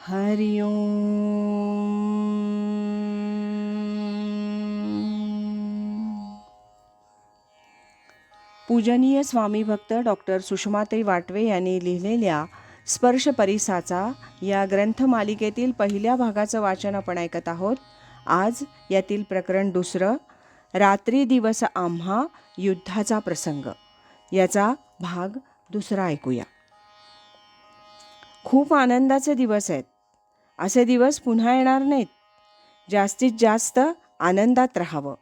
हरि ओम. पूजनीय स्वामी भक्त डॉक्टर सुषमाताई वाटवे यांनी लिहिलेल्या स्पर्श परिसाचा या ग्रंथमालिकेतील पहिल्या भागाचं वाचन आपण ऐकत आहोत. आज यातील प्रकरण 2, रात्री दिवस आम्हा युद्धाचा प्रसंग, याचा भाग 2 ऐकूया. खूप आनंदाचे दिवस आहेत. असे दिवस पुन्हा येणार नाहीत. जास्तीत जास्त आनंदात राहावं.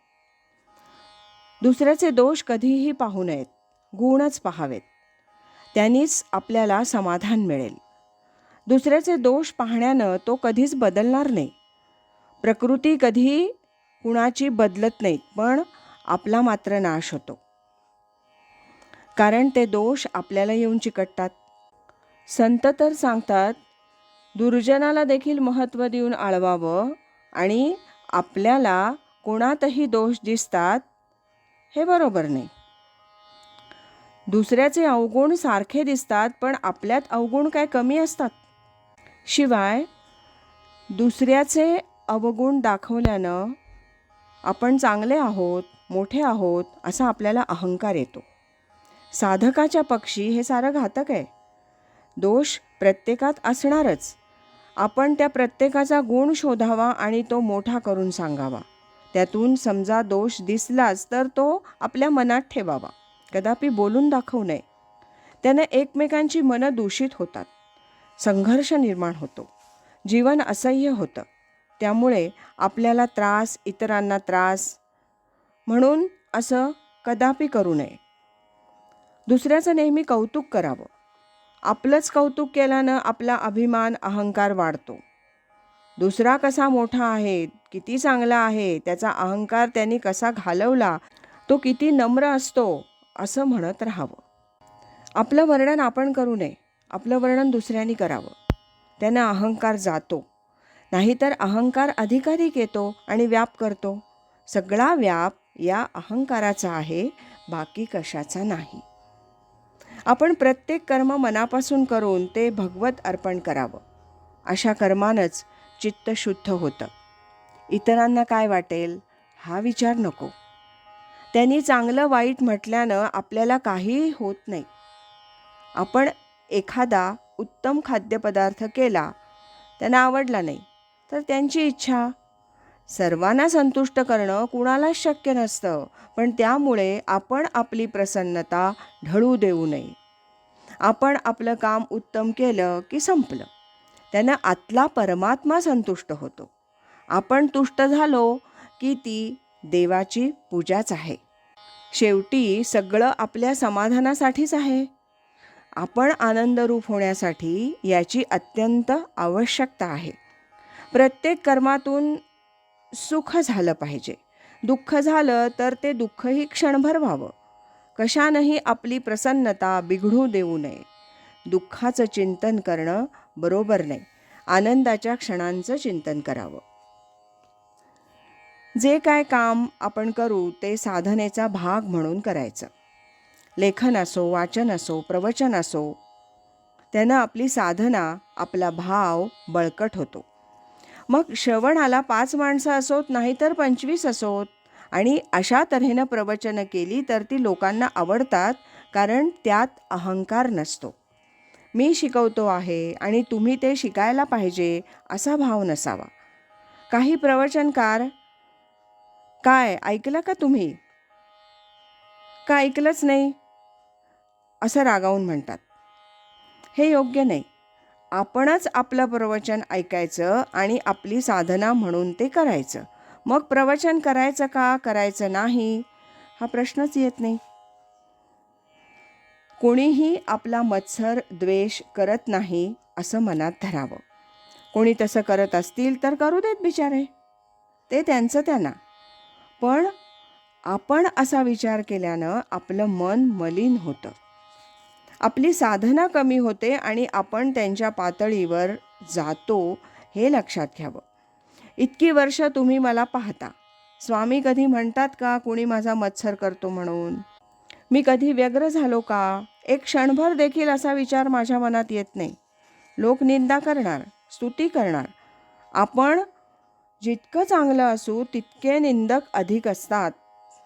दुसऱ्याचे दोष कधीही पाहू नयेत, गुणच पाहावेत. त्यांनीच आपल्याला समाधान मिळेल. दुसऱ्याचे दोष पाहण्यानं तो कधीच बदलणार नाही. प्रकृती कधी कुणाची बदलत नाहीत, पण आपला मात्र नाश होतो. कारण ते दोष आपल्याला येऊन चिकटतात. संत तर सांगतात, दुर्जनाला देखील महत्त्व देऊन आळवावं आणि आपल्याला कोणातही दोष दिसतात हे बरोबर नाही. दुसऱ्याचे अवगुण सारखे दिसतात, पण आपल्यात अवगुण काय कमी असतात. शिवाय दुसऱ्याचे अवगुण दाखवल्यानं आपण चांगले आहोत, मोठे आहोत असा आपल्याला अहंकार येतो. साधकाच्या पक्षी हे सारं घातक आहे. दोष प्रत्येकात असणारच. आपण त्या प्रत्येकाचा गुण शोधावा आणि तो मोठा करून सांगावा. त्यातून समजा दोष दिसलाच तर तो आपल्या मनात ठेवावा, कदापि बोलून दाखवू नये. त्याने एकमेकांची मनं दूषित होतात, संघर्ष निर्माण होतो, जीवन असह्य होतं. त्यामुळे आपल्याला त्रास, इतरांना त्रास, म्हणून असं कदापि करू नये. दुसऱ्याचं नेहमी कौतुक करावं. आपलंच कौतुक केल्यानं आपला अभिमान, अहंकार वाढतो. दुसरा कसा मोठा आहे, किती चांगला आहे, त्याचा अहंकार त्यांनी कसा घालवला, तो किती नम्र असतो, असं म्हणत राहावं. आपलं वर्णन आपण करू नये, आपलं वर्णन दुसऱ्यांनी करावं. त्यानं अहंकार जातो. नाहीतर अहंकार अधिकाधिक येतो आणि व्याप करतो. सगळा व्याप या अहंकाराचा आहे, बाकी कशाचा नाही. आपण प्रत्येक कर्म मनापासून करून ते भगवत अर्पण करावं. अशा कर्मानंच चित्त शुद्ध होतं. इतरांना काय वाटेल हा विचार नको. त्यांनी चांगलं वाईट म्हटल्यानं आपल्याला काहीही होत नाही. आपण एखादा उत्तम खाद्यपदार्थ केला, त्यांना आवडला नाही, तर त्यांची इच्छा. सर्वांना संतुष्ट करणं कुणालाच शक्य नसतं, पण त्यामुळे आपण आपली प्रसन्नता ढळू देऊ नये. आपण आपलं काम उत्तम केलं की संपलं. त्यानं आतला परमात्मा संतुष्ट होतो. आपण तुष्ट झालो की ती देवाची पूजाच आहे. शेवटी सगळं आपल्या समाधानासाठीच आहे. आपण आनंदरूप होण्यासाठी याची अत्यंत आवश्यकता आहे. प्रत्येक कर्मातून सुख झालं पाहिजे. दुःख झालं तर ते दुःखही क्षणभर व्हावं. कशानंही आपली प्रसन्नता बिघडू देऊ नये. दुःखाचं चिंतन करणं बरोबर नाही. आनंदाच्या क्षणांचं चिंतन करावं. जे काय काम आपण करू ते साधनेचा भाग म्हणून करायचं. लेखन असो, वाचन असो, प्रवचन असो, त्यानं आपली साधना, आपला भाव बळकट होतो. मग श्रवणाला 5 माणसं असोत, नाहीतर 25 असोत, आणि अशा तऱ्हेनं प्रवचनं केली तर ती लोकांना आवडतात. कारण त्यात अहंकार नसतो. मी शिकवतो आहे आणि तुम्ही ते शिकायला पाहिजे असा भाव नसावा. काही प्रवचनकार, काय ऐकलं का तुम्ही, का ऐकलंच नाही, असं रागावून म्हणतात. हे योग्य नाही. आपणच आपलं प्रवचन ऐकायचं आणि आपली साधना म्हणून ते करायचं. मग प्रवचन करायचं का करायचं नाही हा प्रश्नच येत नाही. कोणीही आपला मत्सर द्वेष करत नाही असं मनात धरावं. कोणी तसं करत असतील तर करू देत बिचारे, ते त्यांचं त्यांना. पण आपण असा विचार केल्यानं आपलं मन मलिन होतं, आपली साधना कमी होते आणि आपण त्यांच्या पातळीवर जातो हे लक्षात घ्यावं. इतकी वर्ष तुम्ही मला पाहता. स्वामी कधी म्हणतात का कोणी माझा मत्सर करतो म्हणून? मी कधी व्यग्र झालो का? एक क्षणभर देखील असा विचार माझ्या मनात येत नाही. लोक निंदा करणार, स्तुती करणार. आपण जितकं चांगलं असू तितके निंदक अधिक असतात.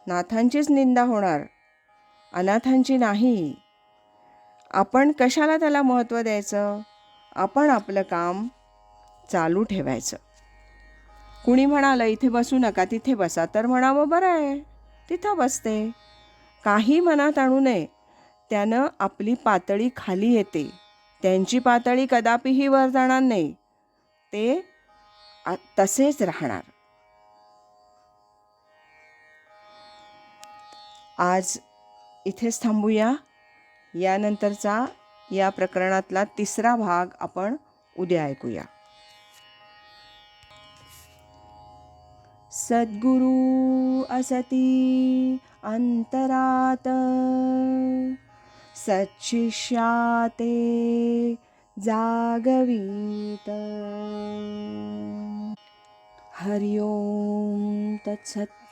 नाथांचीच निंदा होणार, अनाथांची नाही. आपण कशाला त्याला महत्त्व द्यायचं? आपण आपलं काम चालू ठेवायचं. कुणी म्हणालं इथे बसू नका तिथे बसा, तर म्हणावं बरं आहे तिथं बसते. काही मनात आणू नये. त्यानं आपली पातळी खाली येते. त्यांची पातळी कदापिही वर जाणार नाही. ते तसेच राहणार. आज इथेच थांबूया. यानंतरचा या प्रकरणातला तिसरा भाग आपण उद्या ऐकूया. सद्गुरु असती अंतरात, सच्शिष्याते जागवीत. हरि ओम तत्सत.